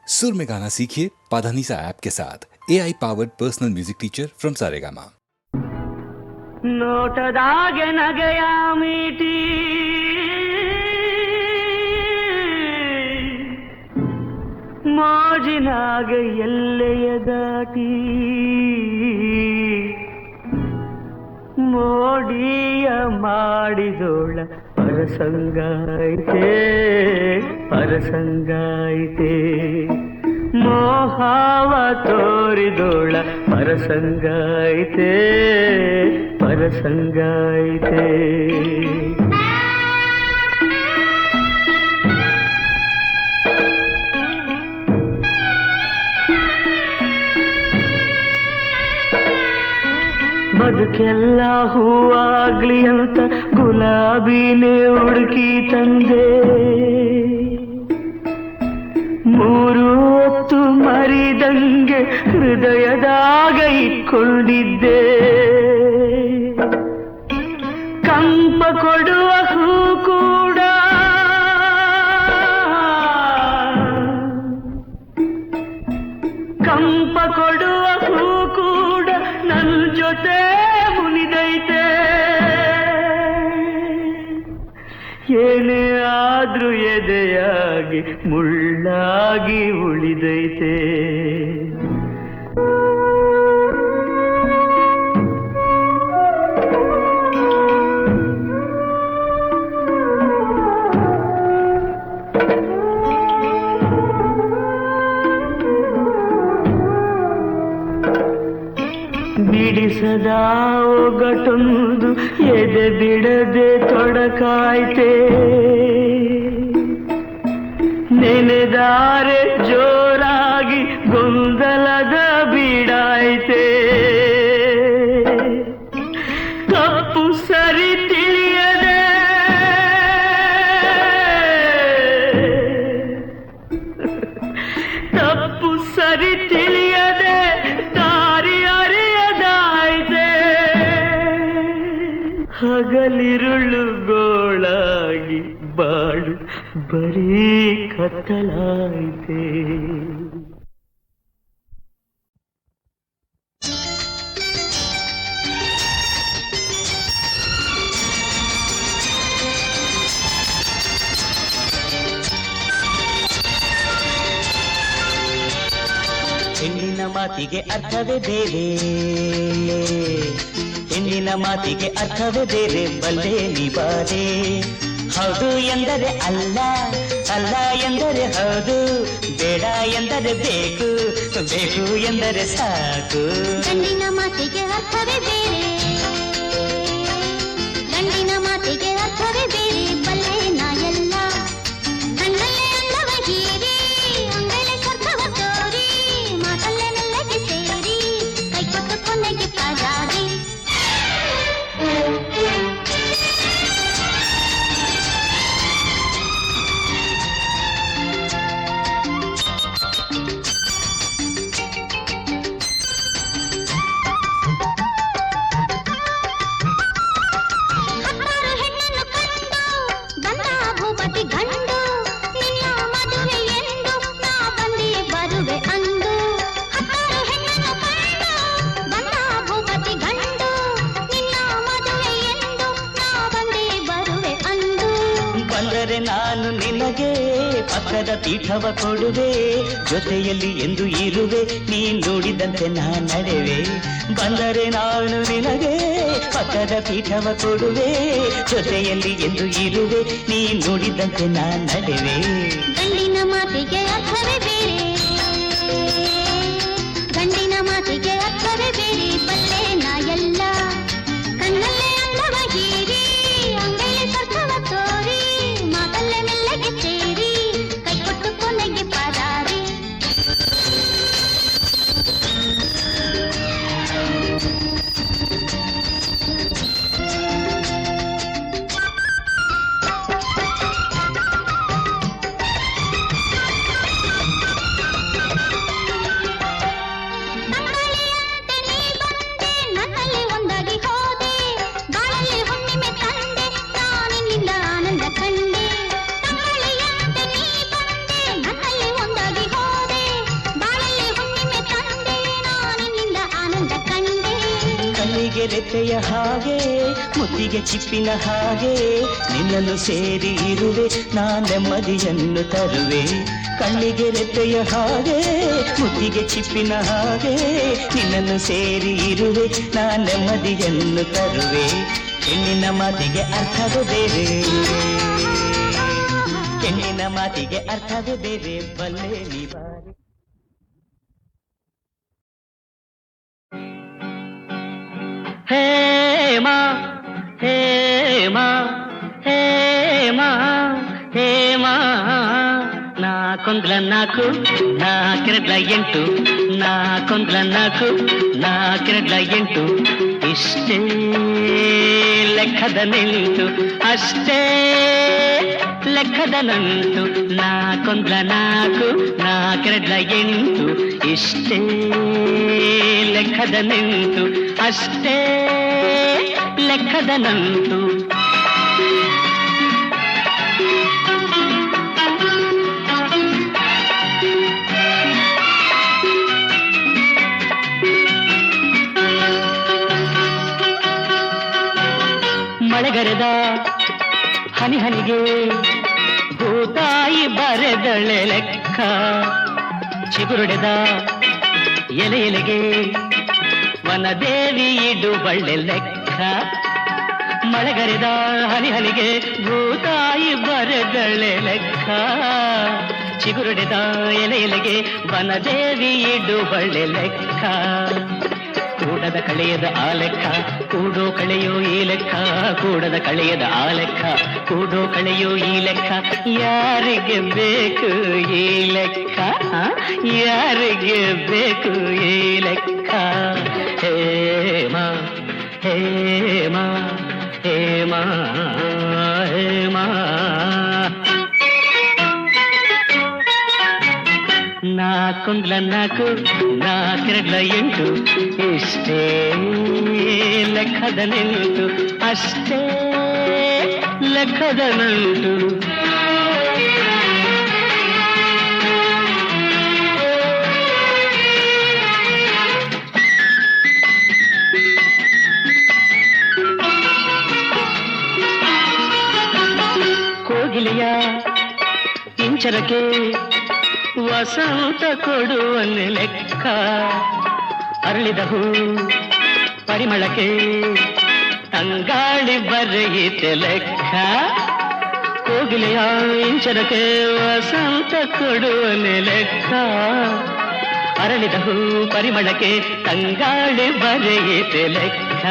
सुर में गाना सीखिए पाधानीसा ऐप के साथ AI powered personal music teacher from Saregama. ನೋಟದಾಗೆ ನಗೆಯ ಮೀಟಿ ಮೋಜಿನಾಗೆ ಎಲ್ಲೆಯ ದಾಟಿ ಮೋಡಿಯ ಮಾಡಿದೋಳ ಪರಸಂಗಾಯಿತೆ ಪರಸಂಗಾಯಿತೆ ಮೋಹಾವ ತೋರಿದೋಳ ಪರಸಂಗಾಯಿತೆ ಪರಸಂಗಾಯಿತೆ ಬದುಕೆಲ್ಲ ಹೂವಾಗ್ಲಿ ಅಂತ ಗುಲಾಬಿನೇ ಹುಡುಕಿ ತಂದೆ ಮೂರು ಹೊತ್ತು ಮರಿದಂಗೆ ಹೃದಯದಾಗ ಇಟ್ಕೊಂಡಿದ್ದೆ ಕಂಪ ಕೊಡುವ ಹೂ ಕೂಡ ಕಂಪ ಕೊಡುವ ಹೂ ಕೂಡ ನನ್ನ ಜೊತೆ ಮುನಿದೈತೆ ಏನೇ ಆದ್ರೂ ಎದೆಯಾಗಿ ಮುಳ್ಳಾಗಿ ಉಳಿದೈತೆ ಬಿಡಿಸದ ಒಗಟೊಂದು ಎದೆ ಬಿಡದೆ ತೊಡಕಾಯ್ತೆ ನೆನೆದಾರೆ ಜೋರಾಗಿ ಗೊಂದಲದ ಬೀಡಾಯ್ತೆ ತಪ್ಪು ಸರಿ ತಿಳಿಯದೆ ತಪ್ಪು ಸರಿ ತಿಳಿಯದೆ ಹಗಲಿರುಳು ಗೋಳಾಗಿ ಬಾಳು ಬರೀ ಕತ್ತಲಾಯಿತೆ ಹೆಣ್ಣಿನ ಮಾತಿಗೆ ಅರ್ಥವೇ ಬೇರೆ ಹೆಣ್ಣಿನ ಮಾತಿಗೆ ಅರ್ಥವೇ ಬೇರೆ ಬಲ್ಲೆ ನಿಬಾರೆ ಹೌದು ಎಂದರೆ ಅಲ್ಲ ಅಲ್ಲ ಎಂದರೆ ಹೌದು ಬೇಡ ಎಂದರೆ ಬೇಕು ಬೇಕು ಎಂದರೆ ಸಾಕು ಗಂಡಿನ ಮಾತಿಗೆ ಅರ್ಥವೇ ಬೇರೆ ಗಂಡಿನ ಮಾತಿಗೆ ಅರ್ಥವೇ ಬೇರೆ ಬಲ್ಲೆ ನಾ ಎಲ್ಲ ಕಣ್ಣಲ್ಲೇ ಅಂದವ ಹೀರಿ ಅಂಗಳೆ ಸ್ವರ್ಗವ ತೋರಿ ಮಾತಲ್ಲೇ ಮೆಲ್ಲಗೆ ಸೇರಿ ಕೈ ಕೊಟ್ಟು ಕೊನೆಗೆ ಪಾದಾರಿ ನಾನು ನಿನಗೆ ಪಕ್ಕದ ಪೀಠವ ಕೊಡುವೆ ಜೊತೆಯಲ್ಲಿ ಎಂದು ಇರುವೆ ನೀ ನುಡಿದಂತೆ ನಾ ನಡೆವೆ ಬಂದರೆ ನಾನು ನಿನಗೆ ಪಕ್ಕದ ಪೀಠವ ಕೊಡುವೆ ಜೊತೆಯಲ್ಲಿ ಎಂದು ಇರುವೆ ನೀ ನುಡಿದಂತೆ ನಾ ನಡೆವೆ ಗಂಡಿನ ಮಾತಿಗೆ ಅರ್ಥವೇ ಬೇರೆ ಗಂಡಿನ ಮಾತಿಗೆ ಅರ್ಥವೇ ಬೇರೆ ಬಲ್ಲೆ ನಾ ಎಲ್ಲ ಕಣ್ಣಲ್ಲೇ ಅಂದವ ಹೀರಿ ಅಂಗೈಲೆ ಸ್ವರ್ಗವ ತೋರಿ ಮಾತಲ್ಲೇ ಮೆಲ್ಲಗೆ ಸೇರಿ ಕೈ ಕೊಟ್ಟು ಕೊನೆಗೆ ಪಾದಾರಿ ಕಣ್ಣಿಗೆ ರೆಪ್ಪೆಯ ಹಾಗೆ ಮುತ್ತಿಗೆ ಚಿಪ್ಪಿನ ಹಾಗೆ ನಿನ್ನನ್ನು ಸೇರಿ ಇರುವೆ ನಾ ನೆಮ್ಮದಿಯನ್ನು ತರುವೆ. ಕಣ್ಣಿಗೆ ರೆಪ್ಪೆಯ ಹಾಗೆ ಮುತ್ತಿಗೆ ಚಿಪ್ಪಿನ ಹಾಗೆ ನಿನ್ನನ್ನು ಸೇರಿ ಇರುವೆ ನಾ ನೆಮ್ಮದಿಯನ್ನು ತರುವೆ. ಹೆಣ್ಣಿನ ಮಾತಿಗೆ ಅರ್ಥವೇ ಬೇರೆ, ಹೆಣ್ಣಿನ ಮಾತಿಗೆ ಅರ್ಥವೇ ಬೇರೆ, ಬಲ್ಲೆ ನೀ ಬಾರಿ. ಹೇಮಾ ಹೇಮಾ ಹೇಮಾ ಹೇಮಾ ನಾಕೊಂದ್ಲ ನಾಲ್ಕು ನಾಲ್ಕೆರಡ್ಲ ಎಂಟು ನಾಕೊಂದ್ಲ ನಾಲ್ಕು ನಾಲ್ಕೆರಡ್ಲ ಎಂಟು ಇಷ್ಟೇ ಲೆಕ್ಕದ ನಿಂತು ಅಷ್ಟೇ ಲೆಕ್ಕದ ನಂಟು ನಾಕೊಂದ್ಲ ನಾಲ್ಕು ನಾಲ್ಕೆರಡ್ಲ ಎಂಟು ಇಷ್ಟೇ ಲೆಕ್ಕದ ನಿಂತು ಅಷ್ಟೇ ಲೆಕ್ಕದ ನಂಟು. ಮಳೆಗರೆದ ಹನಿ ಹನಿಗೆ ಭೂತಾಯಿ ಬರೆದಳೆ ಲೆಕ್ಕ, ಚಿಗುರುಡೆದ ಎಲೆ ಎಲೆಗೆ ವನದೇವಿ ಇಡುವಳ್ಳೆ ಲೆಕ್ಕ. ಮಳೆಗರೆದ ಹನಿ ಹನಿಗೆ ಭೂತಾಯಿ ಬರೆದಳೆ ಲೆಕ್ಕ, ಚಿಗುರುಡೆದ ಎಲೆ ಎಲೆಗೆ ವನದೇವಿ ಇಡುವಳ್ಳೆ ಲೆಕ್ಕ. ಕೂಡದ ಕಳೆಯದ ಆ ಲೆಕ್ಕ ಕೂಡೋ ಕಳೆಯೋ ಈ ಲೆಕ್ಕ, ಕೂಡದ ಕಳೆಯದ ಆ ಲೆಕ್ಕ ಕೂಡೋ ಕಳೆಯೋ ಈ ಲೆಕ್ಕ. ಯಾರಿಗೆ ಬೇಕು ಈ ಲೆಕ್ಕ, ಯಾರಿಗೆ ಬೇಕು ಈ ಲೆಕ್ಕ. ಹೇಮಾ ಹೇಮಾ ಹೇಮಾ ಹೇಮಾ ನಾಕೊಂದ್ಲ ನಾಲ್ಕು ನಾಲ್ಕೆರಡ್ಲ ಎಂಟು ಇಷ್ಟೇ ಲೆಕ್ಕದ ನಿಂಟು ಅಷ್ಟೇ ಲೆಕ್ಕದ ನಂಟು. ಕೋಗಿಲೆಯ ಇಂಚರಕ್ಕೆ ವಸಂತ ಕೊಡುವನೆ ಲೆಕ್ಕ, ಅರಳಿದ ಹೂ ಪರಿಮಳಕ್ಕೆ ತಂಗಾಳಿ ಬರೆಯಿತೆ ಲೆಕ್ಕ. ಕೋಗಿಲೆಯ ಇಂಚರಕ್ಕೆ ವಸಂತ ಕೊಡುವನೆ ಲೆಕ್ಕ, ಅರಳಿದ ಹೂ ಪರಿಮಳಕ್ಕೆ ತಂಗಾಳಿ ಬರೆಯಿತೆ ಲೆಕ್ಕ.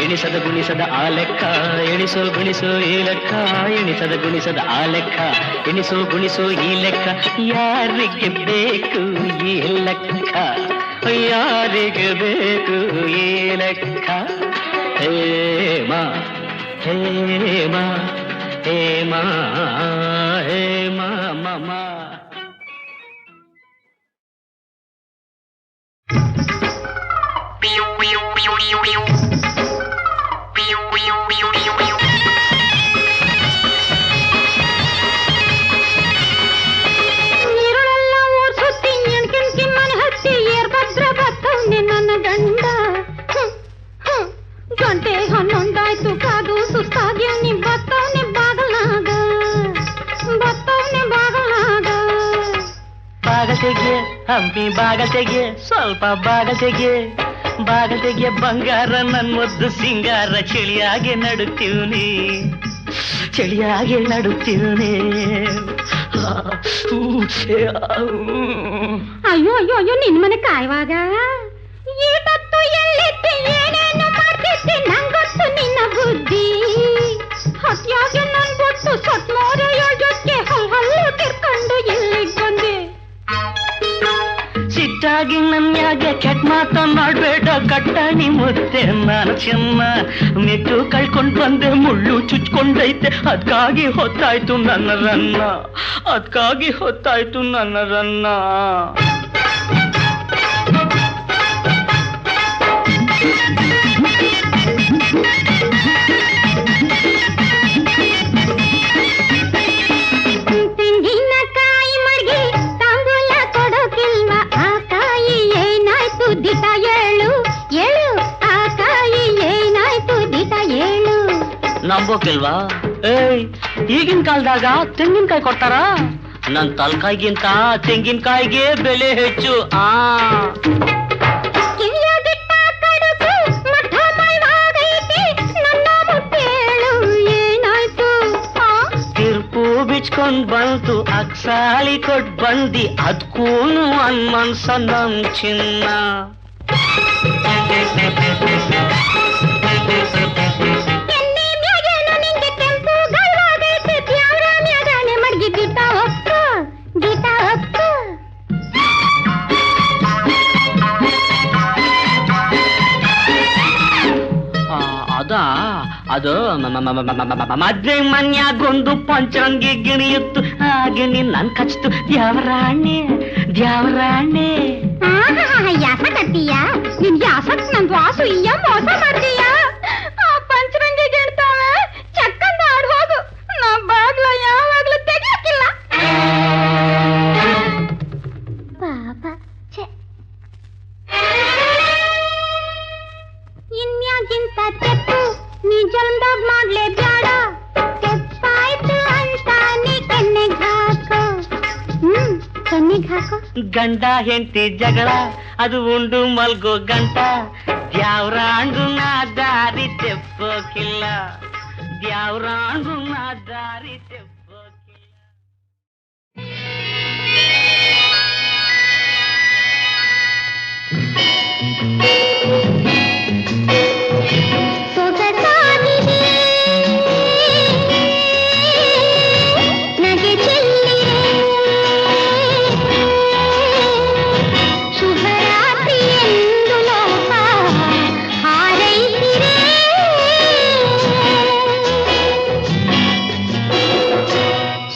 ಎಣಿಸದ ಗುಣಿಸದ ಆ ಲೆಕ್ಕ ಎಣಿಸೋ ಗುಣಿಸೋ ಈ ಲೆಕ್ಕ, ಎಣಿಸದ ಗುಣಿಸದ ಆ ಲೆಕ್ಕ ಎಣಿಸೋ ಗುಣಿಸೋ ಈ ಲೆಕ್ಕ. ಯಾರಿಗೆ ಬೇಕು ಈ ಲೆಕ್ಕ, ಯಾರಿಗೆ ಬೇಕು ಈ ಲೆಕ್ಕ. ಹೇಮಾ ಹೇಮಾ ಹೇಮಾ ಹೇಮಾ ಮಮ. ಗಂಟೆ 11 ಕಾದು ಸುಸ್ತಾಗಿ ನೀ ಬತ್ತವನೆ ಬಾಗಲಾಗ ಬಾಗತೆಗೆ ಹಂಪಿ ಬಾಗತೆಗೆ ಸ್ವಲ್ಪ ಬಾಗತೆಗೆ ಬಾಗತೆಗೆ ಬಂಗಾರ ನನ್ ಮುದ್ದು ಸಿಂಗಾರ ಚಳಿಯಾಗಿ ನಡುತ್ತೀವ್ನಿ ಚಳಿಯಾಗಿ ನಡುತ್ತೀವ್ನಿ. ಅಯ್ಯೋ ಅಯ್ಯೋ ಅಯ್ಯೋ ನಿನ್ ಮನೆ ಕಾಯುವಾಗ ಈಟತ್ತು ಎಲ್ಲಿತ್ತು ಏನೇನು ಮಾಡ್ತಿದ್ದೆ ನಂಗೊತ್ತು ನಿನ್ನ ಬುದ್ಧಿ. ಹತ್ಯಾಗೆ ನನ್ ಗೊತ್ತು ಸತ್ಮೋರ ಯೋಜಕ್ಕೆ ಹಲ್ಲು ತಿರ್ಕೊಂಡು ಇಲ್ಲಿಗೆ ಬಂದೆ. ಸಿಟ್ಟಾಗಿ ನನ್ಯಾಗೆ ಕೆಟ್ಟ ಮಾತನಾಡ್ಬೇಡ ಕಟ್ಟಾಣಿ ಮುತ್ತೆ ನಾನು ಚೆನ್ನ ಮೆಟ್ಟು ಕಳ್ಕೊಂಡ್ ಬಂದೆ ಮುಳ್ಳು ಚುಚ್ಕೊಂಡೈತೆ ಅದ್ಕಾಗಿ ಹೊತ್ತಾಯ್ತು ನನ್ನ ರನ್ನ ಅದ್ಕಾಗಿ ಹೊತ್ತಾಯ್ತು ನನ್ನ ರನ್ನ. ತೆಂಗಿನಕಾಯಿ ಮಡ್ಗಿ ತಾಂಬೂಲ ಕೊಡೋಕಿಲ್ವ ಆ ಕಾಯಿ ಏನಾಯ್ತು ದಿಟ ಏಳು ಏಳು ಆ ನಂಬೋಕಿಲ್ವಾ? ಏಯ್, ಈಗಿನ ಕಾಲದಾಗ ತೆಂಗಿನಕಾಯಿ ಕೊಡ್ತಾರ? ನನ್ ತಲಕಾಯಿಗಿಂತ ತೆಂಗಿನಕಾಯಿಗೆ ಬೆಲೆ ಹೆಚ್ಚು. ತಿರ್ಪು ಬಿಚ್ಕೊಂಡ್ ಬಂತು, ಅಕ್ಸಾಳಿ ಕೊಟ್ ಬಂದಿ, ಅದ್ಕೂನು ಅನ್ಮನ್ಸ ನಮ್ ಚಿನ್ನ. ಅದು ಮದ್ವೆ ಮನ್ಯಾಗೊಂದು ಪಂಚರಂಗಿ ಗಿಣಿಯಿತ್ತು, ಆ ಗಿಣಿ ನನ್ ಕಚ್ತು. ದ್ಯಾವರಾಣೆ ದ್ಯಾವರಾಣೆ ಯಾಸಕತ್ತೀಯ ನಿನ್ ಯಾಸಕ್ ನನ್ ವಾಸು ಇಯ್ಯ ಮೋಸ ಮಾಡ್ತೀಯ. ಆ ಪಂಚರಂಗಿ ಗಿಡ್ತಾವೆ ಚಕ್ಕಂದ ಆಡ್ ಹೋಗು, ನಾ ಬಾಗ್ಲ ಯಾವಾಗ್ಲೂ ತೆಗಿಯಕ್ಕಿಲ್ಲ. ಪಾಪ ಇನ್ಯಾಗಿಂತ ತೆಪ್ಪು ನೀ ಜಲ್ದಾಗ ಮಾಡ್ಲೇ ಬ್ಯಾಡ. ತೆಪ್ಪಾಯ್ತು ಅಂತ ನೀ ಕೆನ್ನೆಗ್ ಹಾಕೋ. ಕೆನ್ನೆಗ್ ಹಾಕೋ. ಗಂಡ ಹೆಂಡತಿ ಜಗಳ ಅದು ಉಂಡು ಮಲ್ಗೋ ಗಂಟ. ದ್ಯಾವ್ರಾಂಡು ನಾ ದಾರಿ ತೆಪ್ಪೋಕಿಲ್ಲ, ದ್ಯಾವ್ರಾಂಡು ನಾ ದಾರಿ ತೆಪ್ಪೋಕಿಲ್ಲ.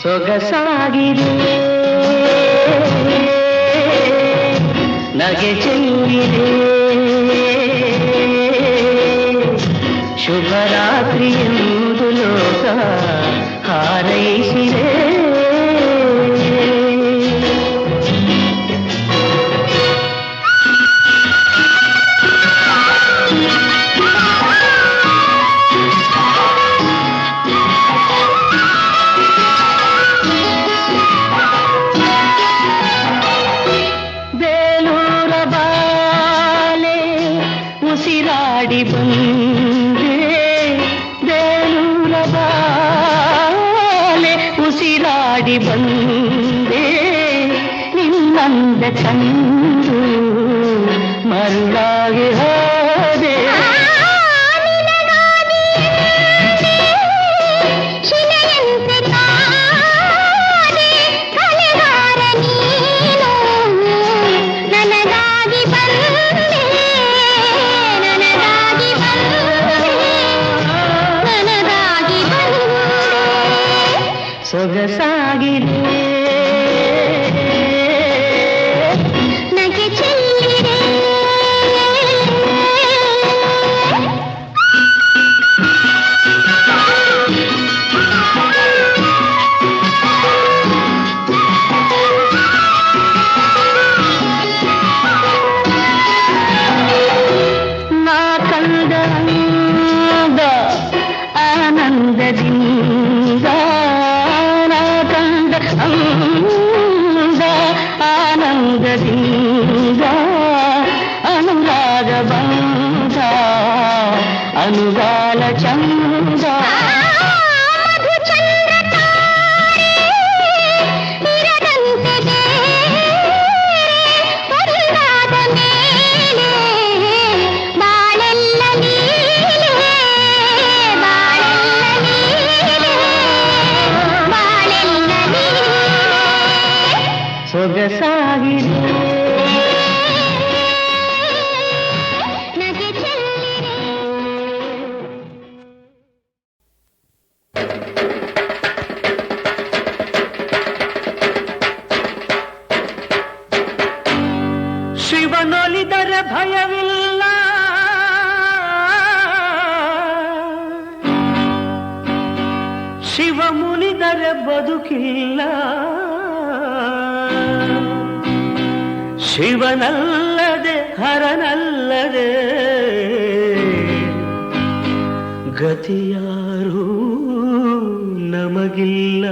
ಸೊಗಸಾಗಿದೆ ನಗೆ ಚೆಲ್ಲಿದೆ, ಶುಭರಾತ್ರಿ ಎಂದು ಲೋಕ ಹಾರೈಸಿದೆ. ಬಂದೆ ನಿನ್ನಂದ ಕಂಡು ಮರುಳಾಗಿ ಹೋದೆ. ಸೊಗಸಾಗಿದೆ ನಗೆ ಚೆಲ್ಲಿದೆ. ನಾ ಕಂದ ಆನಂದದಿಂದ ಆನಂದದಿಂದ ಅನುರಾಗ ಬಂದ ಅನುಗಾಲ ಚಂದ. ಸೊಗಸಾಗಿದೆ ನಗೆ ಚೆಲ್ಲಿದೆ. ಶಿವನೊಲಿದರೆ ಭಯವಿಲ್ಲ, ಶಿವ ಮುನಿದರೆ ಬದುಕಿಲ್ಲ. ಶಿವನಲ್ಲದೆ ಹರನಲ್ಲದೆ ಗತಿಯಾರು ಆಗಿಲ್ಲ.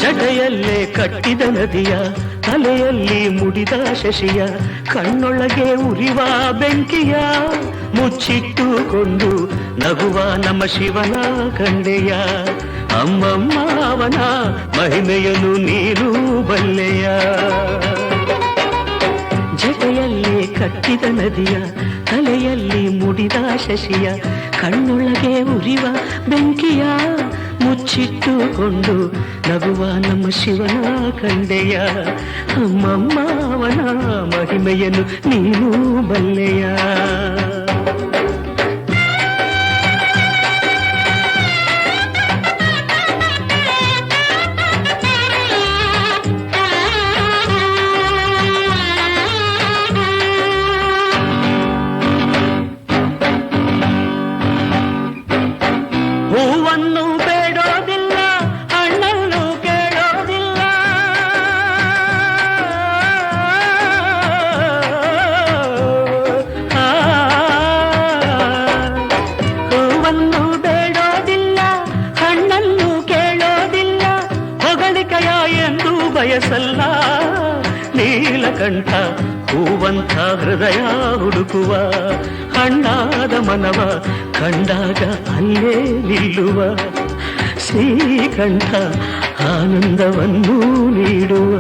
ಜಡೆಯಲ್ಲೇ ಕಟ್ಟಿದ ನದಿಯ, ತಲೆಯಲ್ಲಿ ಮುಡಿದ ಶಶಿಯ, ಕಣ್ಣೊಳಗೆ ಉರಿವ ಬೆಂಕಿಯ ಮುಚ್ಚಿಟ್ಟುಕೊಂಡು ನಗುವ ನಮ್ಮ ಶಿವನ ಕಂಡೆಯ. ಅಮ್ಮಮ್ಮ ಅವನ ಮಹಿಮೆಯನ್ನು ನೀನು ಬಲ್ಲೆಯ. ಜಡೆಯಲ್ಲೇ ಕಟ್ಟಿದ ನದಿಯ, ತಲೆಯಲ್ಲಿ ಮುಡಿದ ಶಶಿಯ, ಕಣ್ಣೊಳಗೆ ಉರಿವ ಬೆಂಕಿಯ ಮುಚ್ಚಿಟ್ಟುಕೊಂಡು ನಗುವ ನಮ್ಮ ಶಿವನ ಕಂಡೆಯ. ಅಮ್ಮಮ್ಮ ಅವನ ಮಹಿಮೆಯನ್ನು ನೀನು ಬಲ್ಲೆಯ. ಹೂವನ್ನು ಬೇಡೋದಿಲ್ಲ, ಹಣ್ಣನ್ನು ಕೇಳೋದಿಲ್ಲ, ಹೂವನ್ನು ಬೇಡೋದಿಲ್ಲ, ಹಣ್ಣನ್ನು ಕೇಳೋದಿಲ್ಲ, ಹೊಗಳಿಕೆಯ ಎಂದು ಬಯಸಲ್ಲ. ನೀಲಕಂಠ ಹೂವಂತ ಹೃದಯ ಹುಡುಕುವ, ಹಣ್ಣಾದ ಮನವ ಕಂಡಾಗ ಅಲ್ಲೇ ನಿಲ್ಲುವ, ಶ್ರೀಕಂಠ ಆನಂದವನ್ನು ನೀಡುವ.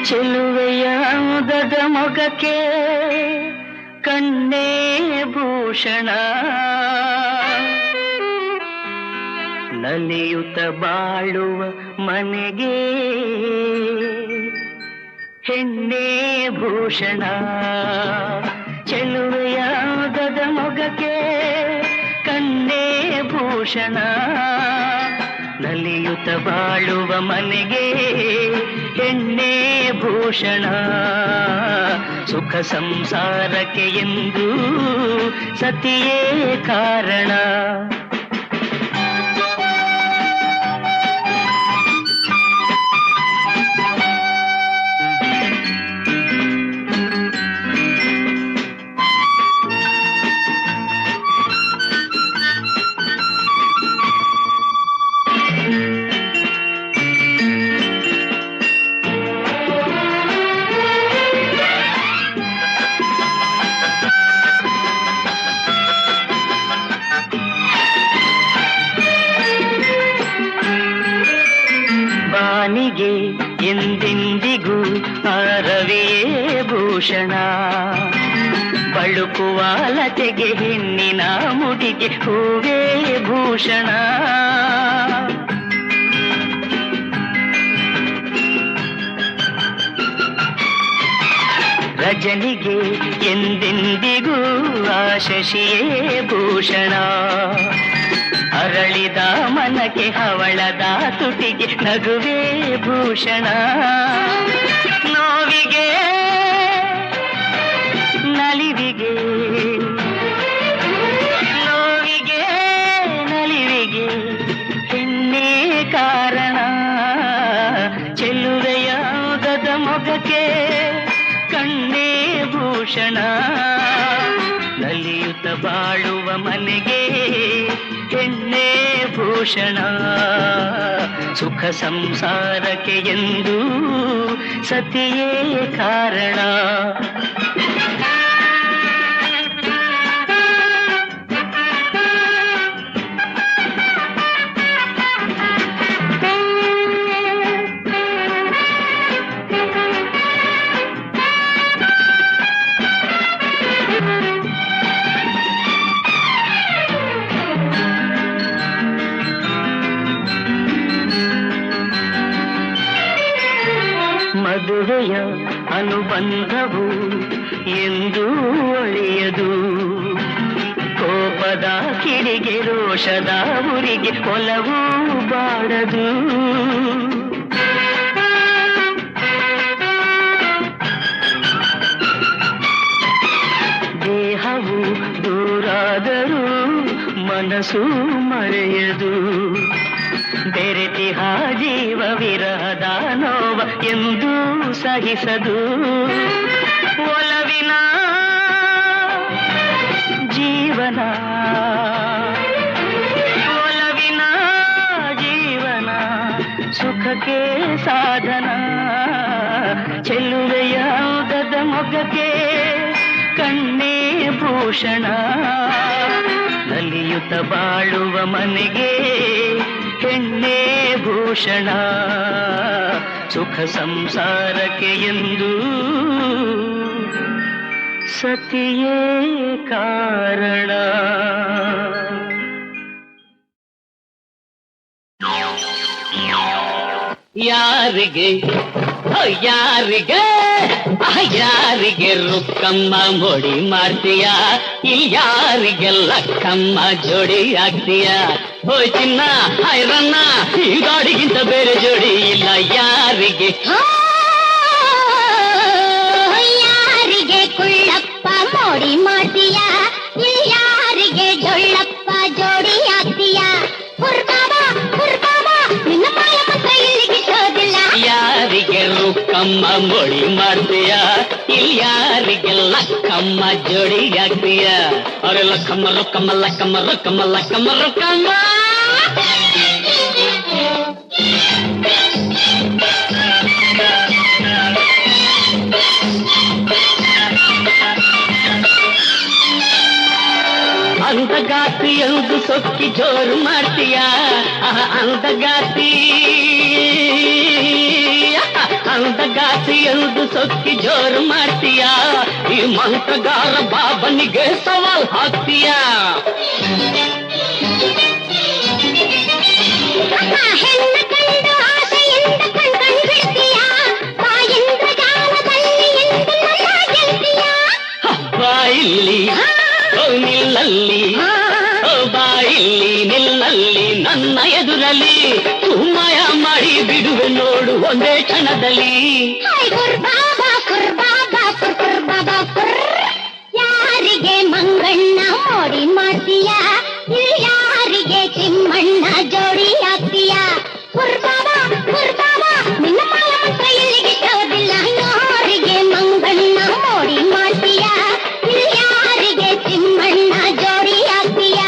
ಚೆಲುವೆಯ ಮುದದ ಮೊಗಕ್ಕೆ ಕಣ್ಣೇ ಭೂಷಣ, ನಲಿಯುತ್ತ ಬಾಳುವ ಮನೆಗೆ ಹೆಣ್ಣೇ ಭೂಷಣ. ಚೆಲುವೆಯ ಮುದದ ಮೊಗಕ್ಕೆ ಕಣ್ಣೇ ಭೂಷಣ, ನಲಿಯುತ್ತ ಬಾಳುವ ಮನೆಗೆ ಹೆಣ್ಣೇ ಭೂಷಣ. ಸುಖ ಸಂಸಾರಕ್ಕೆ ಎಂದು ಸತಿಯೇ ಕಾರಣ. ಬಾನಿಗೆ ಎಂದೆಂದಿಗೂ ರವಿಯೇ ಭೂಷಣ, ಬಳುಕುವ ಲತೆಗೆ ಹೆಣ್ಣಿನ ಮುಡಿಗೆ ಹೂವೇ ಭೂಷಣ. ರಜನಿಗೆ ಎಂದೆಂದಿಗೂ ಶಶಿಯೇ ಭೂಷಣ, ಅರಳಿದ ಮನಕ್ಕೆ ಹವಳದ ತುಟಿಗೆ ನಗುವೇ ಭೂಷಣ. ನೋವಿಗೆ ನಲಿವಿಗೆ, ನೋವಿಗೆ ನಲಿವಿಗೆ ಹೆಣ್ಣೇ ಕಾರಣ. ಚೆಲುವೆಯ ಉದದ ಮೊಗಕ್ಕೆ ಕಣ್ಣೇ ಭೂಷಣ, ನಲಿಯುತ್ತ ಬಾಳುವ ಮನೆಗೆ ಹೆಣ್ಣೇ ಭೂಷಣ. ಸುಖ ಸಂಸಾರಕ್ಕೆ ಎಂದು ಸತಿಯೇ ಕಾರಣ. ಮದುವೆಯ ಅನುಬಂಧವು ಎಂದು ಒಳೆಯದು. ಕೋಪದ ಕಿಡಿಗೆ ರೋಷದ ಉರಿಗೆ ಒಲವು ಬಾಡದು. ದೇಹವು ದೂರಾದರೂ ಮನಸ್ಸು ಮರೆಯದು. ಬೆರೆತಿಹ ಜೀವ ವಿರಹದ ನೋವ ಎಂದು ಸಹಿಸದು. ಒಲವಿನ ಜೀವನ ಒಲವಿನ ಜೀವನ ಸುಖಕ್ಕೆ ಸಾಧನ. ಚೆಲುವೆಯ ಉದದ ಮೊಗಕ್ಕೆ ಕಣ್ಣೇ ಭೂಷಣ. ನಲಿಯುತ್ತ ಬಾಳುವ ಮನೆಗೆ ಹೆಣ್ಣೆ ಭೂಷಣ. ಸುಖ ಸಂಸಾರಕ್ಕೆ ಎಂದು ಸತಿಯೇ ಕಾರಣ. ಯಾರಿಗೆ ಯಾರಿಗೆ ಯಾರಿಗೆ ರುಕ್ಕಮ್ಮ ಮೋಡಿ ಮಾಡ್ತೀಯ, ಇಲ್ಲಿ ಯಾರಿಗೆ ಲಕ್ಕಮ್ಮ ಜೋಡಿ ಆಗ್ತೀಯ. ಹೋಯ್ ಚಿನ್ನ ಐರನ್ನ ಈ ಗಾಡಿಗಿಂತ ಬೇರೆ ಜೋಡಿ ಇಲ್ಲ. ಯಾರಿಗೆ ಯಾರಿಗೆ ಕುಳ್ಳಪ್ಪ ಮೋಡಿ ಮಾಡ್ತೀಯ, ಇಲ್ಲಿ ಯಾರಿಗೆ ಡೊಳ್ಳಪ್ಪ ಜೋಡಿ ಆಗ್ತೀಯ. ನಿನ್ನ ಮಾಯ ಮಂತ್ರ ಇಲ್ಲಿಗೆ ಶೋಧಿಲ್ಲ. ಯಾರಿಗೆ ರುಕ್ಕಮ್ಮ ಮೋಡಿ ಮಾಡ್ತೀಯ, ಇಲ್ಲಿ ಯಾರಿಗೆ ಲಕ್ಕಮ್ಮ ಜೋಡಿ ಆಗ್ತೀಯ. ಅವ್ರೆ ಲಕ್ಕಮ್ಮ ರುಕ್ಕಮ್ಮ ಲಕ್ಕಮ್ಮ ರುಕ್ಕಮ್ಮ ಲಕ್ಕಮ್ಮ ರುಕ್ಕಮ್ಮ. ಅಂದಗಾತಿ ಎಂದು ಸೊಕ್ಕಿ ಜೋರು ಮಾಡ್ತೀಯ. ಅಂದಗಾತಿ ಅಂದಗಾತಿ ಎಂದು ಸೊಕ್ಕಿ ಜೋರು ಮಾಡ್ತೀಯ. ಈ ಮಂತ್ರಗಾರ ಬಾಬನಿಗೆ ಸವಾಲ್ ಹಾಕ್ತೀಯ. ಹೆಣ್ಣ ಕಂಡು ಆಸೆಯಿಂದ ಕಣ್ಬಿಡ್ತೀಯ. ಬಾಯಿಂದ ಜಾಲದಲ್ಲಿ ಎಂದು ನನ್ನ ಗೆಲ್ತೀಯ. ಬಾಯಿಲ್ಲಿ ನಿಲ್ಲಲ್ಲಿ ಬಾಯಿಲ್ಲಿ ನಿಲ್ಲಲ್ಲಿ ನನ್ನ ಎದುರಲ್ಲಿ ಸುಮ್ಮಯ ಮಾಡಿ ಬಿಡುವೆ ನೋಡು ಒಂದೇ ಕ್ಷಣದಲ್ಲಿ. ಯಾರಿಗೆ ಮಂಗಣ್ಣ ಮೋಡಿ ಮಾಡ್ತೀಯ, ಯಾರಿಗೆ ತಿಮ್ಮಣ್ಣ ಜೋಡಿ ಆಗ್ತೀಯ. ನಿನ್ನ ಮಾಯ ಮಂತ್ರ ಇಲ್ಲಿಗೆ ಶೋಧಿಲ್ಲ. ಯಾರಿಗೆ ಮಂಗಣ್ಣ ಮೋಡಿ ಮಾಡ್ತೀಯ, ಯಾರಿಗೆ ತಿಮ್ಮಣ್ಣ ಜೋಡಿ ಆಗ್ತೀಯ.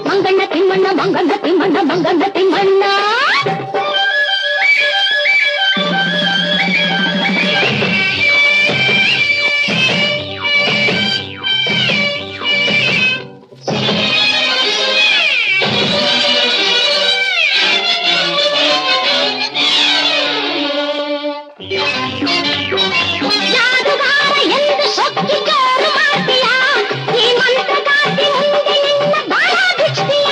ಮಂಗಣ್ಣ ತಿಮ್ಮಣ್ಣ ಮಂಗಣ್ಣ ತಿಮ್ಮಣ್ಣ ಮಂಗಣ್ಣ ತಿಮ್ಮಣ್ಣ. ಜಾದುಗಾರ ಎಂದು ಸೊಕ್ಕಿ ಜೋರು ಮಾಡ್ತೀಯ, ಈ ಮಂತ್ರಗಾತಿ ಮುಂದೆ ನಿನ್ನ ಬಾಳ ಬಿಚ್ತೀಯ.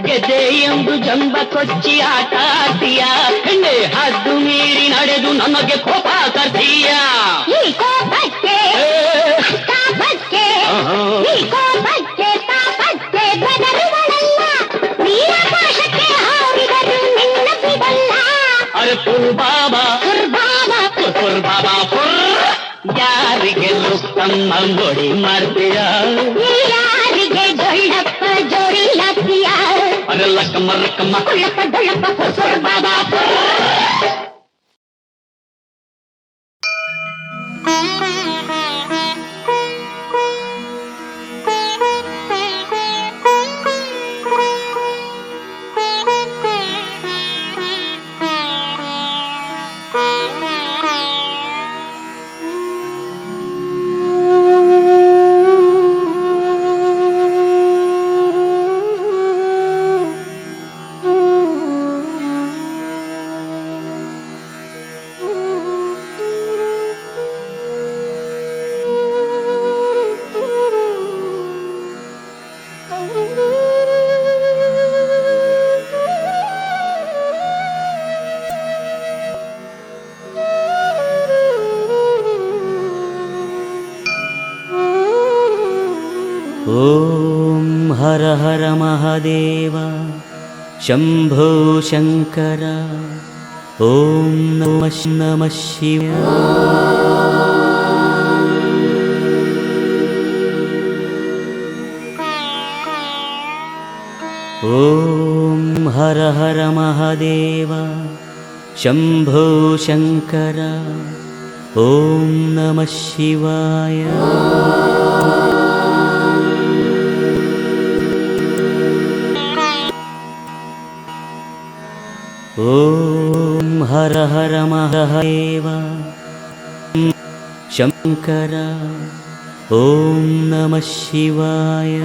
ಗೆದೆ ಎಂದು ಜಂಬ ಕೊಚ್ಚಿ ಆಟ ಆಡ್ತೀಯ. ಹೆಣ್ಣೆ ಹದ್ದು ಮೀರಿ ನಡೆದು ನನಗೆ ಕೋಪ ತರ್ತೀಯ. ಈ ಕೋಪಕ್ಕೆ ತಾಪಕ್ಕೆ, ಈ ಕೋಪಕ್ಕೆ ತಾಪಕ್ಕೆ ಬೆದರುಗಳಲ್ಲ. ನೀ ಆಕಾಶಕ್ಕೆ ಹಾರಿದರು ನಿನ್ನ ಬಿಡಲ್ಲ. ಅರೆ ಪುರ್ ಬಾಬಾ ಪುರ್ ಬಾಬಾ ಪುರ್. ಯಾರಿಗೆ ಲುಕ್ಕಮ್ಮ ಮೋಡಿ ಮಾಡ್ತೀಯ, ಯಾರಿಗೆ ಡೊಳ್ಳಪ್ಪ ಜೋಡಿ ಆಗ್ತೀಯ. ಅರೆ ಲಕ್ಕಮ್ಮ ರಕ್ಕಮ್ಮ ಕುಳ್ಳಪ್ಪ ಡೊಳ್ಳಪ್ಪ ಪುರ್ ಬಾಬಾ ಪುರ್. ಹರ ಹರ ಮಹಾದೇವ ಶಂಭೋ ಶಂಕರ ಓಂ ನಮಃ ಶಿವಾಯ ಓಂ ಹರ ಹರ ಮಹಾದೇವ ಶಂಭೋ ಶಂಕರ ಓಂ ನಮಃ ಶಿವಾಯ ಓಂ ಹರ ಹರ ಮಹಾದೇವ ಶಂಕರ ಓಂ ನಮಃ ಶಿವಾಯ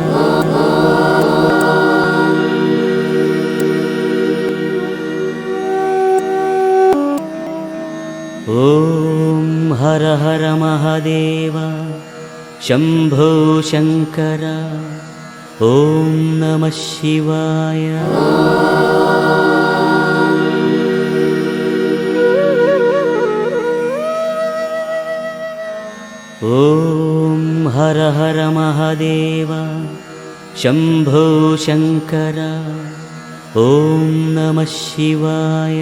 ಓಂ ಹರ ಹರ ಮಹಾದೇವ ಶಂಭೋ ಶಂಕರ ಓಂ ನಮಃ ಶಿವಾಯ ಓಂ ಹರ ಹರ ಮಹಾದೇವ ಶಂಭೋ ಶಂಕರ ಓಂ ನಮಃ ಶಿವಾಯ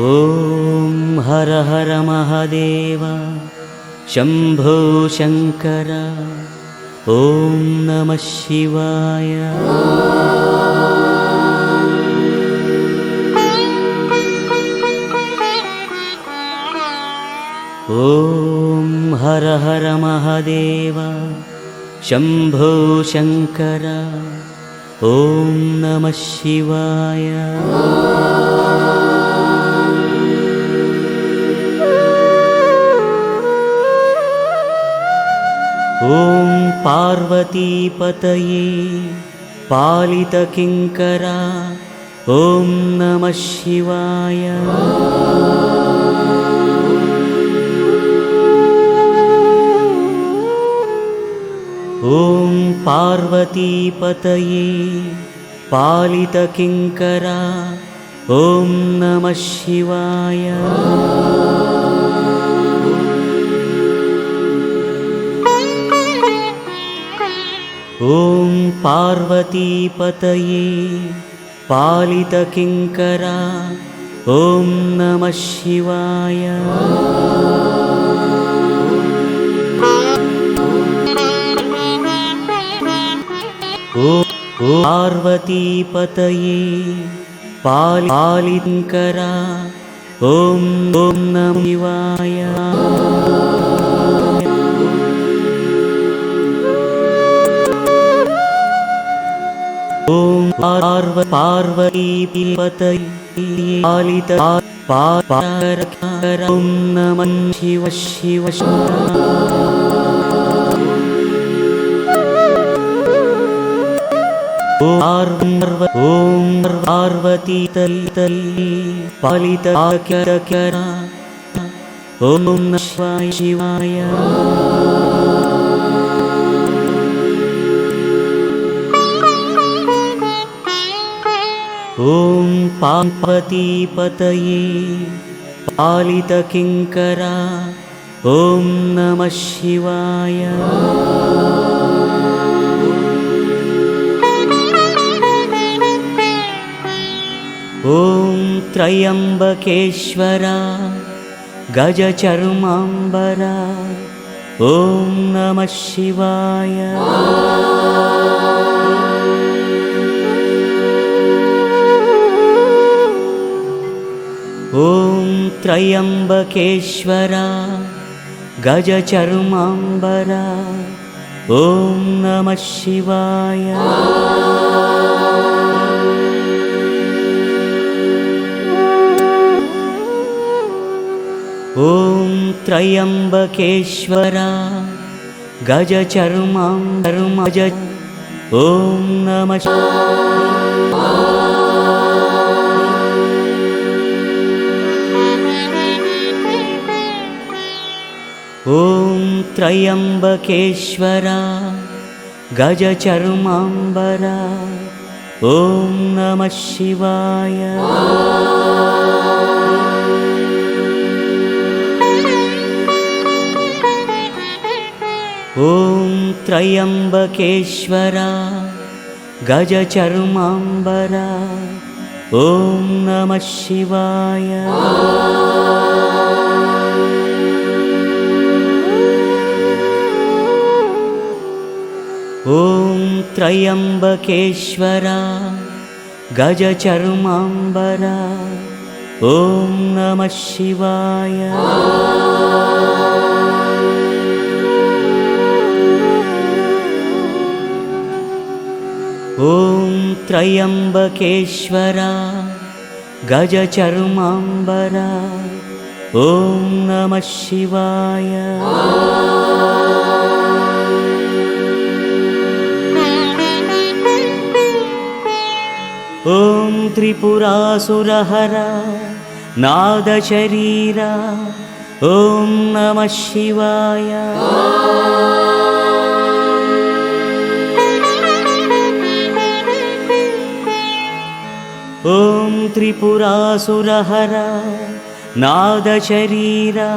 ಓಂ ಹರ ಹರ ಮಹಾದೇವ ಶಂಭೋ ಶಂಕರ ಓಂ ನಮಃ ಶಿವಾಯ ಓಂ ಹರ ಹರ ಮಹಾದೇವ ಶಂಭೋ ಶಂಕರ ಓಂ ನಮಃ ಶಿವಾಯ ಓಂ ಪಾರ್ವತೀಪತಯೇ ಪಾಲಿತಕಿಂಕರ ಓಂ ನಮಃ ಶಿವಾಯ ಓಂ ಪಾರ್ವತೀಪತಯೇ ಪಾಲಿತಕಿಂಕರ ಓಂ ನಮಃ ಶಿವಾಯ ಓಂ ಪಾರ್ವತೀಪತಯೇ ಪಾಲಿತಕಿಂಕರ ಓಂ ನಮಃ ಶಿವಾಯ ಓಂ ಪಾರ್ವತೀಪತಯೇ ಪಾಲಿತಕಿಂಕರ ಓಂ ನಮಃ ಶಿವಾಯ ಓಂ ಪಾರ್ವತೀಪತಯೇ ಪಾಲಿತಕಿಂಕರ ಓಂ ನಮಃ ಶಿವಾಯ ಓಂ ಪಾರ್ವತೀಪತಯೇ ಪಾಲಿತಕಿಂಕರ ಓಂ ನಮಃ ಶಿವಾಯ ಓಂ ಪಾರ್ವತೀಪತಯೇ ಪಾಲಿತಕಿಂಕರ ಓಂ ನಮಃ ಶಿವಾಯ ಓಂ ತ್ರಯಂಬಕೇಶ್ವರ ಗಜಚರ್ಮಾಂಬರ ಓಂ ನಮಃ ಶಿವಾಯ ಓಂ ತ್ರಯಂಬಕೇಶ್ವರ ಗಜಚರ್ಮಾಂಬರ ಓಂ ನಮಃ ಶಿವಾಯ ಓಂ ತ್ರಯಂಬಕೇಶ್ವರ ಗಜಚರ್ಮಾಂಬರ ಓಂ ನಮಃ ಓಂ ತ್ರಯಂಬಕೇಶ್ವರ ಗಜಚರ್ಮಾಂಬರ ಓಂ ನಮಃ ಶಿವಾಯ ॐ त्रयम्बकेश्वरा गजचर्माम्बरा ॐ नमः शिवाय। ॐ त्रयम्बकेश्वरा गजचर्माम्बरा ॐ नमः शिवाय। ॐ त्रयम्बकेश्वरा गजचर्माम्बरा ॐ नमः शिवाय। ॐ त्रिपुरासुरहरा नादशरीरा ॐ नमः शिवाय। ॐ त्रिपुरासुरहरा नादशरीरा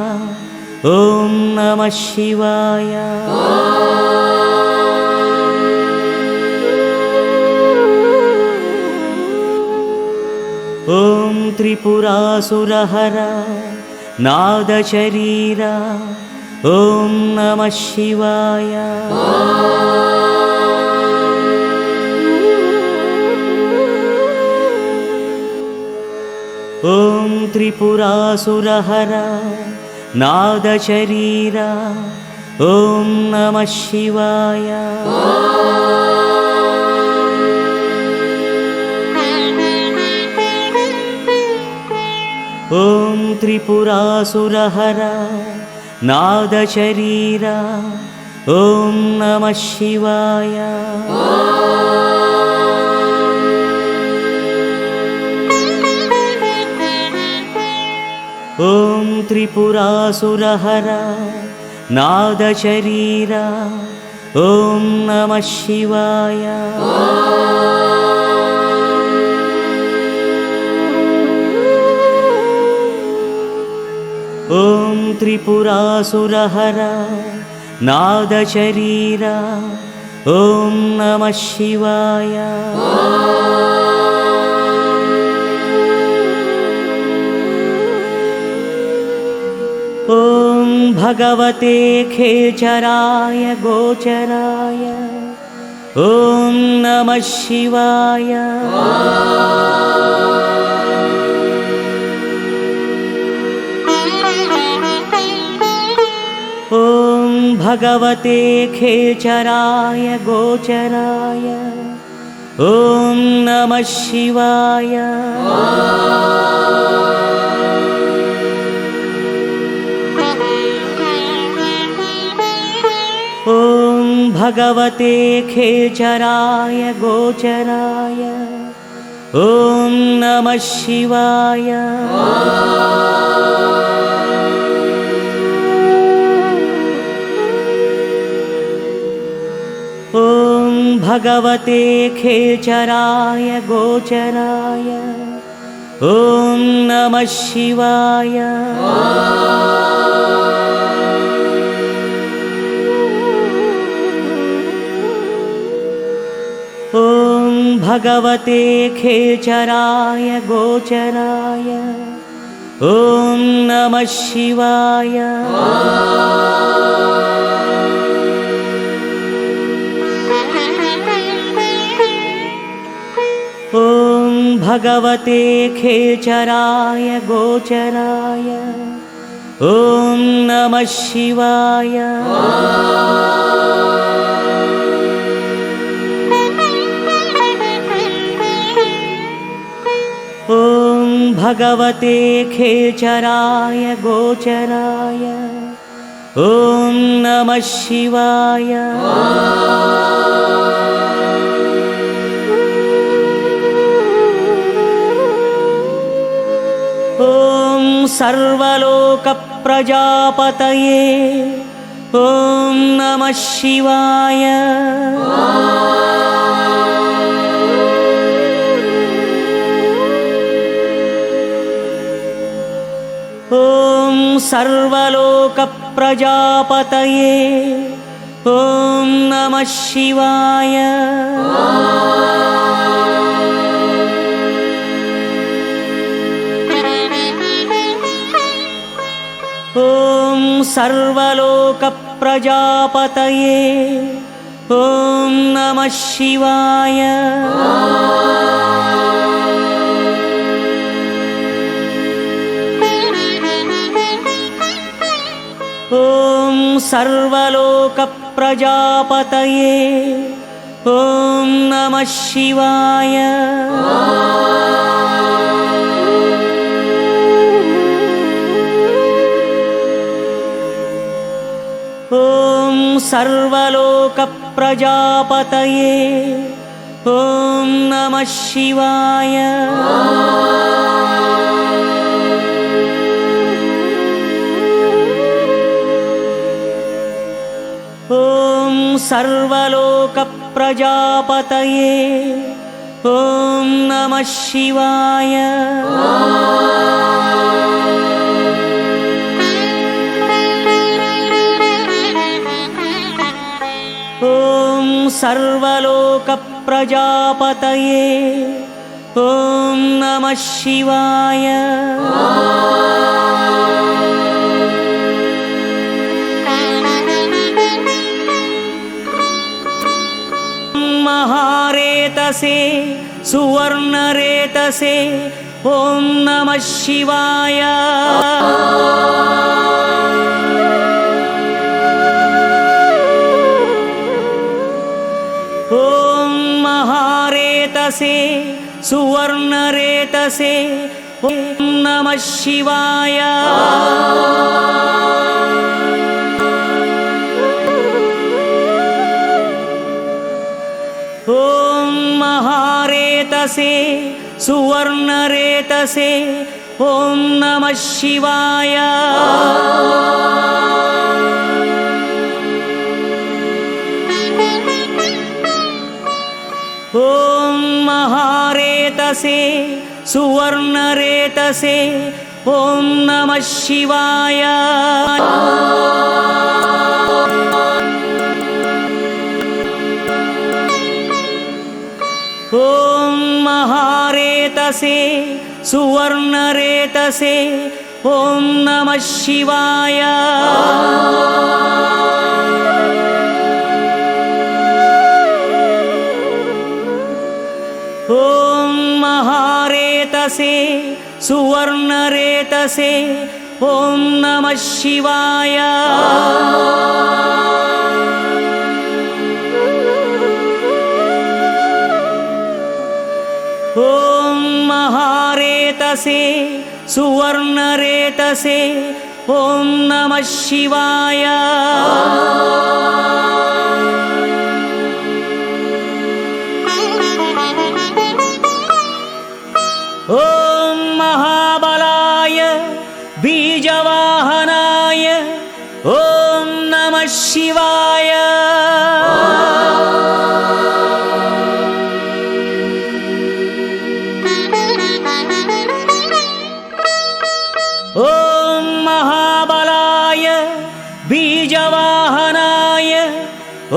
ॐ नमः शिवाय। ॐ त्रिपुरासुरहरा नादशरीरा ॐ नमः शिवाय। ॐ त्रिपुरासुरहरा नादशरीरा ॐ नमः शिवाय। ॐ त्रिपुरासुरहरा नादशरीरा ॐ नमः शिवाय। ॐ त्रिपुरासुरहरा नादशरीरा ॐ नमः शिवाय। ॐ त्रिपुरासुरहरा नादशरीरा ॐ नमः शिवाय। ॐ भगवते खेचराय गोचराय ॐ नमः शिवाय। ॐ भगवते खेचराय गोचराय ॐ नमः शिवाय। ॐ भगवते खेचराय गोचराय ॐ नमः शिवाय। ॐ भगवते खेचराय गोचराय ॐ नमः शिवाय। ॐ भगवते खेचराय गोचराय ॐ नमः शिवाय। ॐ भगवते खेचराय गोचराय ॐ नमः शिवाय। ॐ भगवते खेचराय गोचराय ॐ नमः शिवाय। ॐ सर्वलोकप्रजापतये ॐ नमः शिवाय। ॐ सर्वलोकप्रजापतये ಓಂ ನಮಃ ಶಿವಾಯ. ಓಂ ಸರ್ವಲೋಕ ಪ್ರಜಾಪತಯೇ ಓಂ ನಮಃ ಶಿವಾಯ. ಓಂ ಸರ್ವಲೋಕ ಪ್ರಜಾಪತಯೇ ಓಂ ನಮಃ ಶಿವಾಯ. ಓಂ ಸರ್ವಲೋಕ ಪ್ರಜಾಪತಯೇ ಓಂ ನಮಃ ಶಿವಾಯ. ಓಂ ಸರ್ವಲೋಕ ಪ್ರಜಾಪತಯೇ ಓಂ ನಮಃ ಶಿವಾಯ. ಓಂ ಸರ್ವಲೋಕ ಪ್ರಜಾಪತಯೇ ಓಂ ನಮಃ ಶಿವಾಯ. ಮಹಾರೇತಸೆ ಸುವರ್ಣರೇತಸೆ ಓಂ ನಮಃ ಶಿವಾಯ. ಓಂ ಮಹಾರೇತಸೆ ಸುವರ್ಣರೇತಸೆ ಓಂ ನಮಃ ಶಿವಾಯ. ಓಂ ಮಹಾರೇತಸೆ ಸುವರ್ಣರೇತಸೆ ಓಂ ನಮಃ ಶಿವಾಯ. ಓಂ ಮಹಾರೇತಸೆ ಸುವರ್ಣರೇತಸೆ ಓಂ ನಮಃ ಶಿವಾಯ. ಓಂ ಮಹಾರೇತಸೆ ಸುವರ್ಣರೇತಸೆ ಓಂ ನಮಃ ಶಿವಾಯ. ಓಂ ಮಹಾರೇತಸೆ ಸುವರ್ಣರೇತಸೆ ಓಂ ನಮಃ ಶಿವಾಯ. ಓಂ ಮಹಾರೇತಸೆ ಸುವರ್ಣರೇತಸೆ ಓಂ ನಮಃ ಶಿವಾಯ. ಓಂ ಮಹಾಬಲಾಯ ಬೀಜವಾಹನಾಯ ಓಂ ನಮಃ ಶಿವಾಯ. ಓಂ ಮಹಾಬಲಾಯ ಬೀಜವಾಹನಾಯ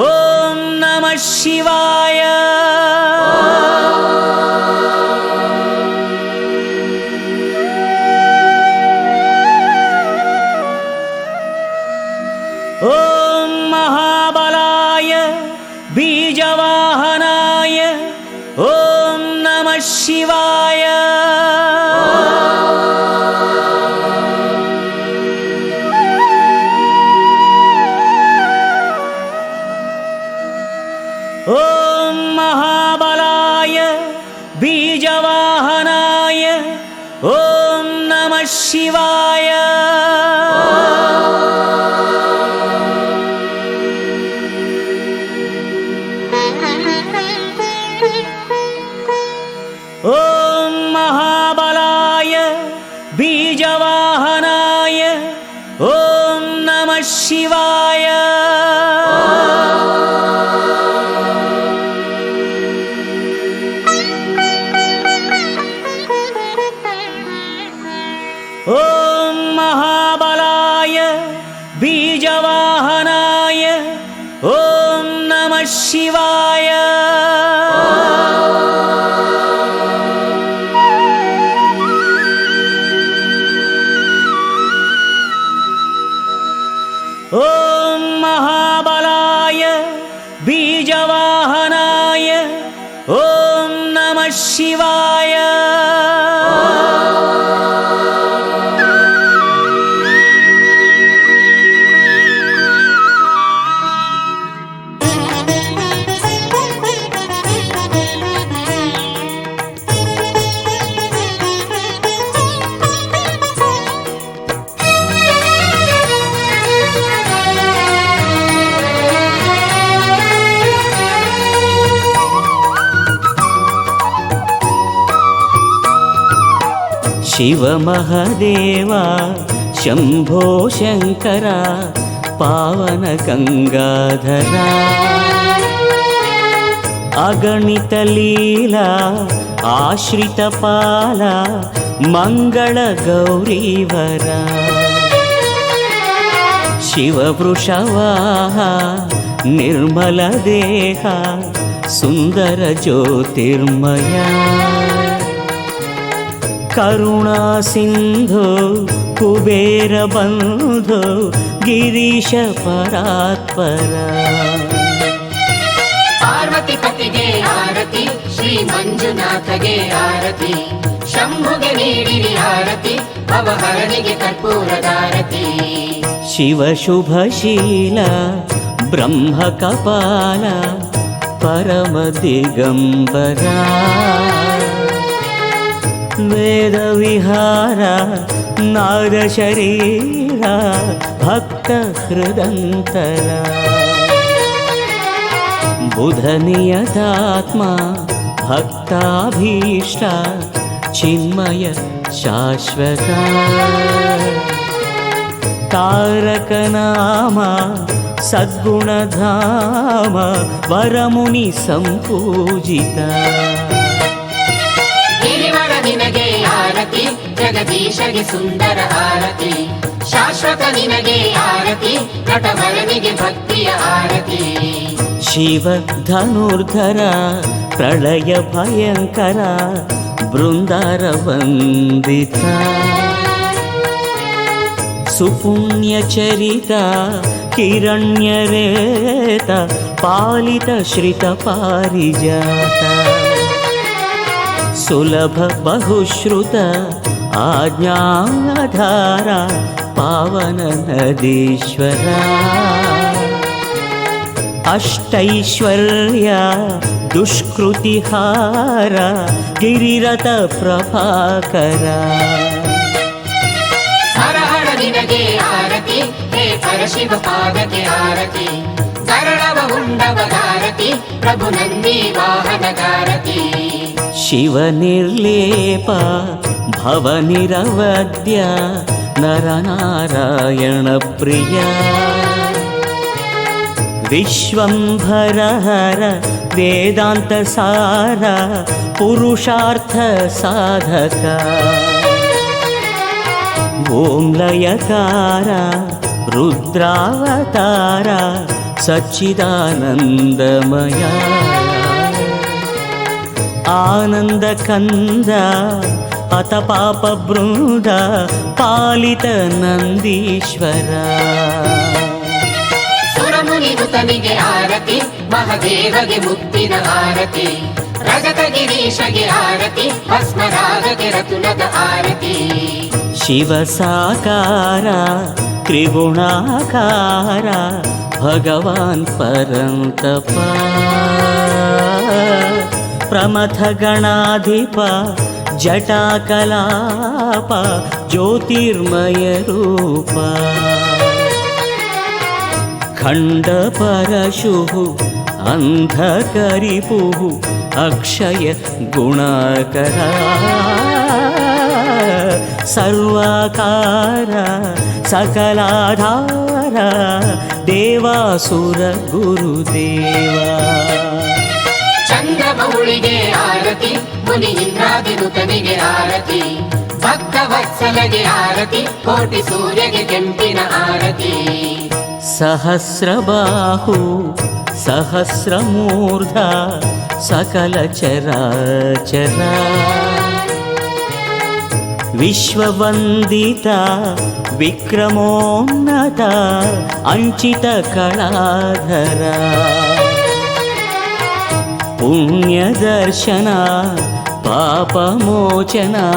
ಓಂ ನಮಃ ಶಿವಾಯ. ಓಂ ಮಹಾಬಲಾಯ ಬೀಜವಾಹನಾಯ ಓಂ ನಮಃ ಶಿವಾಯ. ಓಂ ಮಹಾಬಲಾಯ ಬೀಜವಾಹನಾಯ ಓಂ ನಮಃ ಶಿವಾಯ. ಓಂ ಮಹಾಬಲಾಯ ಬೀಜವಾಹನಾಯ ಓಂ ನಮಃ ಶಿವಾಯ. ಓಂ ಮಹಾಬಲಾಯ ಬೀಜವಾಹನಾಯ ಓಂ ಶಿವಾಯ. ಓಂ ಮಹಾಬಲಾಯ ಬೀಜವಾಹನಾಯ ಓಂ ನಮಃ ಶಿವಾಯ. ಶಿವ ಮಹದೇವ ಶಂಭೋ ಶಂಕರ ಪಾವನ ಗಂಗಾಧರ ಅಗಣಿತ ಲೀಲಾ ಆಶ್ರಿತ ಪಾಲ ಮಂಗಳ ಗೌರೀವರ ಶಿವವೃಷವಾಹ ನಿರ್ಮಲ ದೇಹ ಸುಂದರ ಜ್ಯೋತಿರ್ಮಯ ಕರುಣಾ ಸಿಂಧು ಕುಬೇರ ಬಂಧು ಗಿರೀಶ ಪರಾತ್ಪರ. ಪಾರ್ವತಿ ಪತಿಗೆ ಆರತಿ ಶ್ರೀ ಮಂಜುನಾಥಗೆ ಆರತಿ ಶಂಭುಗೆ ನೀಡಿರಿ ಆರತಿ ಭವಹರನಿಗೆ ಕರ್ಪೂರದಾರತಿ. ಶಿವ ಶುಭಶೀಲ ಬ್ರಹ್ಮ ಕಪಾಲ ಪರಮ ದಿಗಂಬರ ವೇದ ವಿಹಾರ ನಾರ ಶರೀರ ಭಕ್ತ ಹೃದಂತರ ಬುಧ ನಿಯತಾತ್ಮ ಭಕ್ತಾಭೀಷ್ಟ ಚಿನ್ಮಯ ಶಾಶ್ವತ ತಾರಕ ನಾಮ ಸದ್ಗುಣಧಾಮ ವರಮುನಿ ಸಂಪೂಜಿತ. ನಿನಗೆ ಆರತಿ ಜಗದೀಶಗೆ ಸುಂದರ ಆರತಿ ಶಾಶ್ವತ ನಿನಗೆ ಆರತಿ ನಟವರನಿಗೆ ಭಕ್ತಿಯ ಆರತಿ. ಶಿವ ಧನುರ್ಧರ ಪ್ರಳಯ ಭಯಂಕರ ಬೃಂದಾರ ವಂದಿತ ಸುಪುಣ್ಯ ಚರಿತ ಕಿರಣ್ಯರೇತ ಪಾಲಿತ ಶ್ರಿತ ಪಾರಿಜಾತ ಸುಲಭ ಬಹುಶ್ರುತ ಆಜ್ಞಾಧಾರ ಪಾವನ ನದೀಶ್ವರ ಅಷ್ಟೈಶ್ವರ್ಯ ದುಷ್ಕೃತಿಹಾರ ಗಿರಿರಥ ಪ್ರಭಾಕರ. ಹರಹರ ನಿನಗೆ ಆರತಿ ಹೇ ಪರಶಿವ ಪಾದಕ್ಕೆ ಆರತಿ ಕರಳವ ಉಂಡವಗಾರತಿ ಪ್ರಭು ನಂದಿ ವಾಹನಗಾರತಿ. ಶಿವ ನಿರ್ಲೇಪ ಭವ ನಿರವದ್ಯ ನರನಾರಾಯಣ ಪ್ರಿಯ ವಿಶ್ವಂಭರ ಹರ ವೇದಾಂತ ಸಾರ ಪುರುಷಾರ್ಥ ಸಾಧಕ ಓಂ ಲಯಕಾರ ರುದ್ರಾವತಾರ ಸಚ್ಚಿದಾನಂದಮಯ ಆನಂದ ಕಂದ ಅತ ಪಾಪ ಬೃಂದ ಪಾಲಿತ ನಂದೀಶ್ವರ. ಸುರಮುನಿ ಋತನಿಗೆ ಆರತಿ ಮಹದೇವಗೆ ಮುತ್ತಿನ ಆರತಿ ರಜತ ಗಿರೀಶಗೆ ಆರತಿ ಭಸ್ಮರಾಗಗೆ ರತುಲದ ಆರತಿ. ಶಿವ ಸಾಕಾರ ತ್ರಿಗುಣಾಕಾರ ಭಗವಾನ್ ಪರಂತಪ ಪ್ರಮಥ ಗಣಾಧಿಪ ಜಟಾಕಲಾಪ ಜ್ಯೋತಿರ್ಮಯ ರೂಪ ಖಂಡ ಪರಶುಃ ಅಂಧಕರಿಪುಃ ಅಕ್ಷಯ ಗುಣಕರ ಸರ್ವಾಕಾರ ಸಕಲಾಧಾರ ದೇವಾಸುರ ಗುರುದೇವ. ಚಂದ್ರಮೌಳಿಗೆ ಆರತಿ ಮುನಿ ಇಂದ್ರಾದಿ ಋತನಿಗೆ ಆರತಿ ಭಕ್ತ ವತ್ಸಲಗೆ ಆರತಿ ಕೋಟಿ ಸೂರ್ಯಗೆ ಕೆಂಪಿನ ಆರತಿ. सहस्रबाहु सहस्रमूर्धा सकलचराचरा विश्ववन्दिता विक्रमोन्नता अंचितकलाधरा पुण्यदर्शना पापमोचना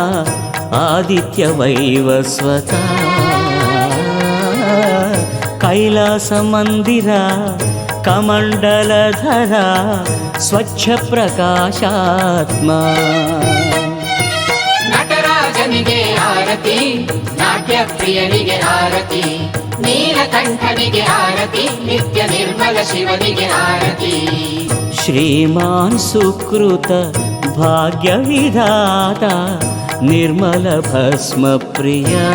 आदित्यवैवस्वता कैलासमन्दिरा कमण्डलधरा स्वच्छप्रकाशात्मा ನಟರಾಜನಿಗೆ ಆರತಿ, ನಾಟ್ಯ ಪ್ರಿಯನಿಗೆ ಆರತಿ, ನೀಲಕಂಠನಿಗೆ ಆರತಿ, ನಿತ್ಯ ನಿರ್ಮಲ ಶಿವನಿಗೆ ಆರತಿ. श्रीमान् सुकृत भाग्यविधाता निर्मल भस्म प्रिया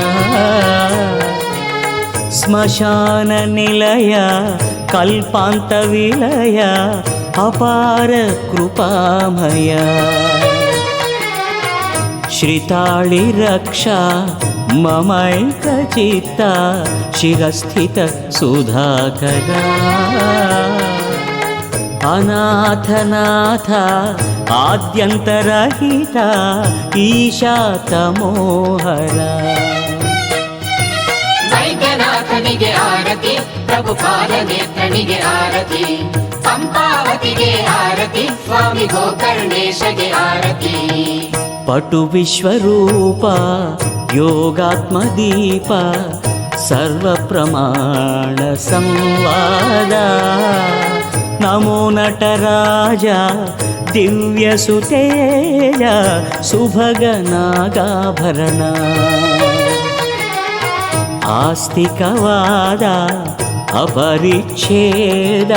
स्मशान निलय कल्पान्त विलय अपार कृपामय श्रिताळि रक्षा ममैकचित्ता शिरस्थित सुधाकरा अनाथनाथ आद्यन्तरहित ईशा तमोहर ವೈದ್ಯನಾಥನಿಗೆ ಆರತಿ, ಪ್ರಭುಪಾದ ನೇತ್ರನಿಗೆ ಆರತಿ, ಪಂಪಾವತಿಗೆ ಆರತಿ, ಸ್ವಾಮಿ ಗೋಕರ್ಣೇಶಗೆ ಆರತಿ. पटु विश्वरूप योगात्मदीप सर्वप्रमाण संवाद नमो नटराज दिव्यसुतेज सुभगनागाभरण आस्तिकवाद अपरिच्छेद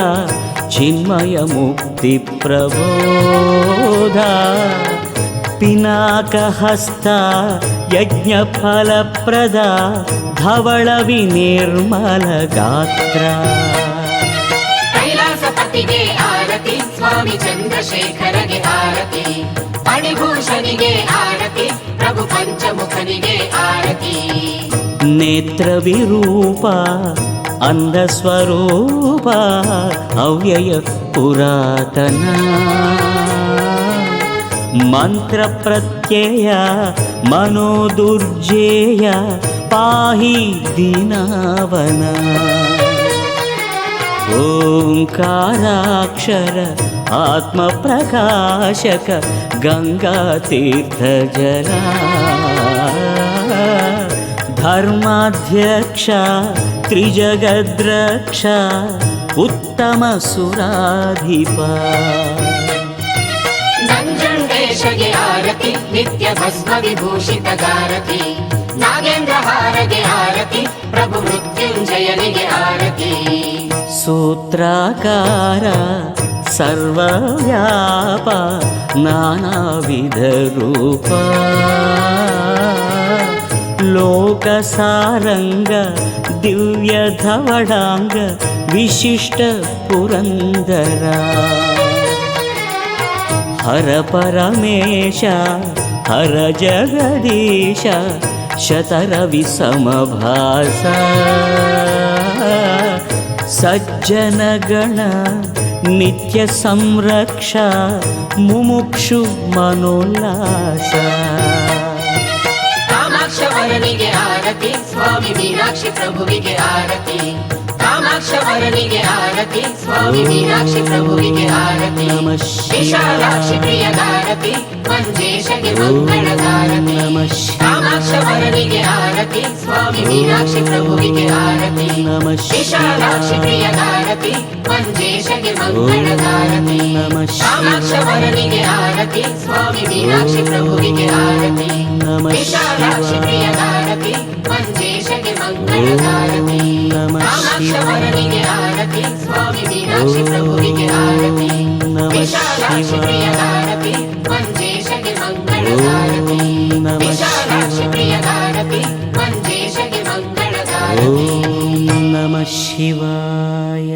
चिन्मय मुक्ति प्रबोध पिनाकहस्त यज्ञफलप्रद धवल विनिर्मल गात्र ಕೈಲಾಸಪತಿಗೆ ಆರತಿ, ಸ್ವಾಮಿ ಚಂದ್ರಶೇಖರಗೆ ಆರತಿ, ಮಣಿಭೂಷಣಿಗೆ ಆರತಿ, ಪ್ರಭು ಪಂಚಮುಖನಿಗೆ ಆರತಿ. नेत्रविरूप अंधस्वरूप अव्यय पुरातन मंत्र प्रत्यय मनोदुर्जेय पाहि दीनावन ओंकाराक्षर आत्मप्रकाशक गंगातीर्थजला धर्माध्यक्ष त्रिजगद्रक्ष उत्तम सुराधिप ನಂಜುಂಡೇಶಗೆ ಆರತಿ, ನಿತ್ಯ ಭಸ್ಮ ವಿಭೂಷಿತ ಗಾರತಿ, ನಾಗೇಂದ್ರಹಾರಗೆ ಆರತಿ, ಪ್ರಭು ಮೃತ್ಯುಂಜಯನಿಗೆ ಆರತಿ. सूत्राकार सर्वव्याप नानाविध रूप लोकसारंग दिव्य धवडांग विशिष्ट पुरंदर हर परमेश हर जगदीश शतरवि समभास सज्जन गण नित्य संरक्ष मुमुक्षु मनोल्लास ಕಾಮಾಕ್ಷವರನಿಗೆ ಆರತಿ, ಸ್ವಾಮಿ ಮೀನಾಕ್ಷಿ ಪ್ರಭುವಿಗೆ ಆರತಿ, ಕಾಮಾಕ್ಷವರನಿಗೆ ಆರತಿ, ಸ್ವಾಮಿ ಮೀನಾಕ್ಷಿ ಪ್ರಭುವಿಗೆ ಆರತಿ. ವಿಶಾಲಾಕ್ಷಿ ಪ್ರಿಯಗಾರತಿ, ಮಂಜೇಶಗೆ ಮಂಗಳಗಾರತಿ. ಕಾಮಾಕ್ಷವರನಿಗೆ ಆರತಿ, ಸ್ವಾಮಿ ಮೀನಾಕ್ಷಿ ಪ್ರಭುವಿಗೆ ಆರತಿ, ವಿಶಾಲಾಕ್ಷಿ ಪ್ರಿಯಗಾರತಿ, ಮಂಜೇಶಗೆ ಮಂಗಳಗಾರತಿ. ಕಾಮಾಕ್ಷವರನಿಗೆ ಆರತಿ, ಸ್ವಾಮಿ ಮೀನಾಕ್ಷಿ ಪ್ರಭುವಿಗೆ ಆರತಿ, ವಿಶಾಲಾಕ್ಷಿ ಪ್ರಿಯಗಾರತಿ, ಮಂಜೇಶಗೆ ಮಂಗಳಗಾರತಿ. ಕಾಮಾಕ್ಷವರನಿಗೆ ಆರತಿ, ಸ್ವಾಮಿ ಮೀನಾಕ್ಷಿ ಪ್ರಭುವಿಗೆ ಆರತಿ, ವಿಶಾಲಾಕ್ಷಿ ಪ್ರಿಯಗಾರತಿ, ಮಂಜೇಶಗೆ ಮಂಗಳಗಾರತಿ. ವಿಶಾಲಾಕ್ಷಿ ಪ್ರಿಯಗಾರತಿ, ಮಂಜೇಶಗೆ ಮಂಗಳಗಾರತಿ. ಓಂ ನಮಃ ಶಿವಾಯ.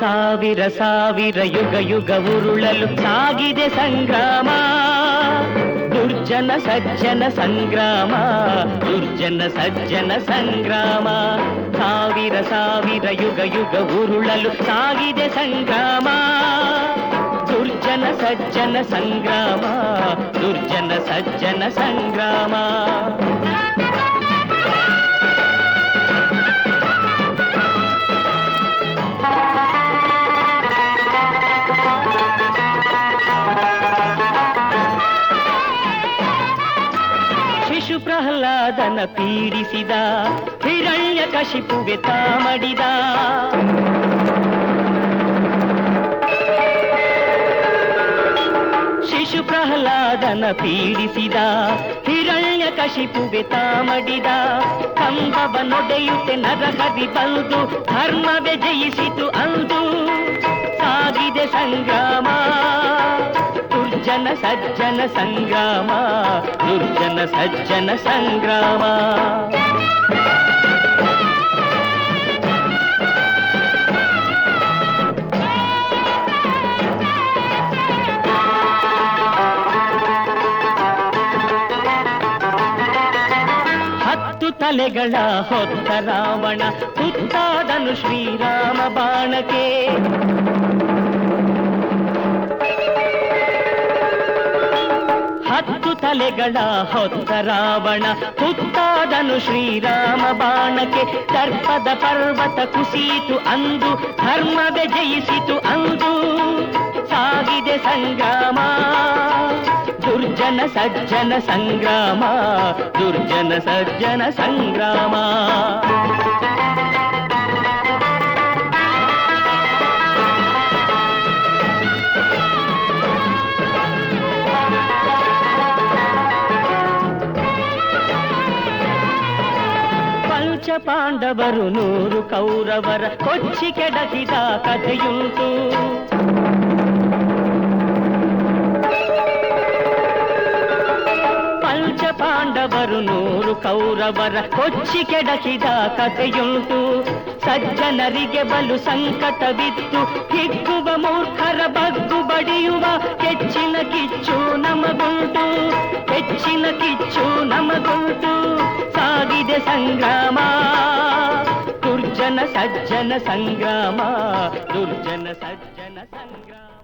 ಸಾವಿರ ಸಾವಿರ ಯುಗ ಯುಗ ಉರುಳಲು ಸಾಗಿದೆ ಸಂಗ್ರಾಮ, ದುರ್ಜನ ಸಜ್ಜನ ಸಂಗ್ರಾಮ, ದುರ್ಜನ ಸಜ್ಜನ ಸಂಗ್ರಾಮ. ಸಾವಿರ ಸಾವಿರ ಯುಗ ಯುಗ ಉರುಳಲು ಸಾಗಿದೆ ಸಂಗ್ರಾಮ, ದುರ್ಜನ ಸಜ್ಜನ ಸಂಗ್ರಾಮ, ದುರ್ಜನ ಸಜ್ಜನ ಸಂಗ್ರಾಮ. ಶಿಶು ಪ್ರಹ್ಲಾದನ ಪೀಡಿಸಿದ ಹಿರಣ್ಯ ಕಶಿಪುವೆ ತಾಮಡಿದ, ಶಿಶು ಪ್ರಹ್ಲಾದನ ಪೀಡಿಸಿದ ಹಿರಣ್ಯ ಕಶಿಪುವೆ ತಾಮಡಿದ. ಕಂಬವ ನೊಡೆಯುತ್ತೆ ನರಹರಿ ಬಂದು ಧರ್ಮವೇ ಜಯಿಸಿತು ಅಂದು. ಸಾಗಿದೆ ಸಂಗ್ರಾಮ, ದುರ್ಜನ ಸಜ್ಜನ ಸಂಗ್ರಾಮ, ದುರ್ಜನ ಸಜ್ಜನ ಸಂಗ್ರಾಮ. ತಲೆಗಳ ಹೊತ್ತ ರಾವಣ ತುತ್ತಾದನು ಶ್ರೀರಾಮ ಬಾಣಕ್ಕೆ. ಹತ್ತು ತಲೆಗಳ ಹೊತ್ತ ರಾವಣ ತುತ್ತಾದನು ಶ್ರೀರಾಮ ಬಾಣಕ್ಕೆ. ದರ್ಪದ ಪರ್ವತ ಕುಸಿಯಿತು ಅಂದು, ಧರ್ಮವೇ ಜಯಿಸಿತು ಅಂದು. ಸಾಗಿದೆ ಸಂಗ್ರಾಮ, ದುರ್ಜನ ಸಜ್ಜನ ಸಂಗ್ರಾಮ, ದುರ್ಜನ ಸಜ್ಜನ ಸಂಗ್ರಾಮ. ಪಂಚ ಪಾಂಡವರು 100 ಕೌರವರ ಕೊಚ್ಚಿ ಕೆಡಕಿದ ಕಥೆಯುಂಟು. ಪಂಚ ಪಾಂಡವರು 100 ಕೌರವರ ಕೊಚ್ಚಿ ಕೆಡಕಿದ ಕಥೆಯುಂಟು. ಸಜ್ಜನರಿಗೆ ಬಲು ಸಂಕಟವಿತ್ತು, ಹಿಗ್ಗುವ ಮೂರ್ಖರ ಬಗ್ಗು ಬಡಿಯುವ ಹೆಚ್ಚಿನ ಕಿಚ್ಚು ನಮಗುಂಟು, ಹೆಚ್ಚಿನ ಕಿಚ್ಚು ನಮಗುಂಟು. ಸಾಗಿದೆ ಸಂಗ್ರಾಮ, ದುರ್ಜನ ಸಜ್ಜನ ಸಂಗ್ರಾಮ, ದುರ್ಜನ ಸಜ್ಜನ ಸಂಗ್ರಾಮ.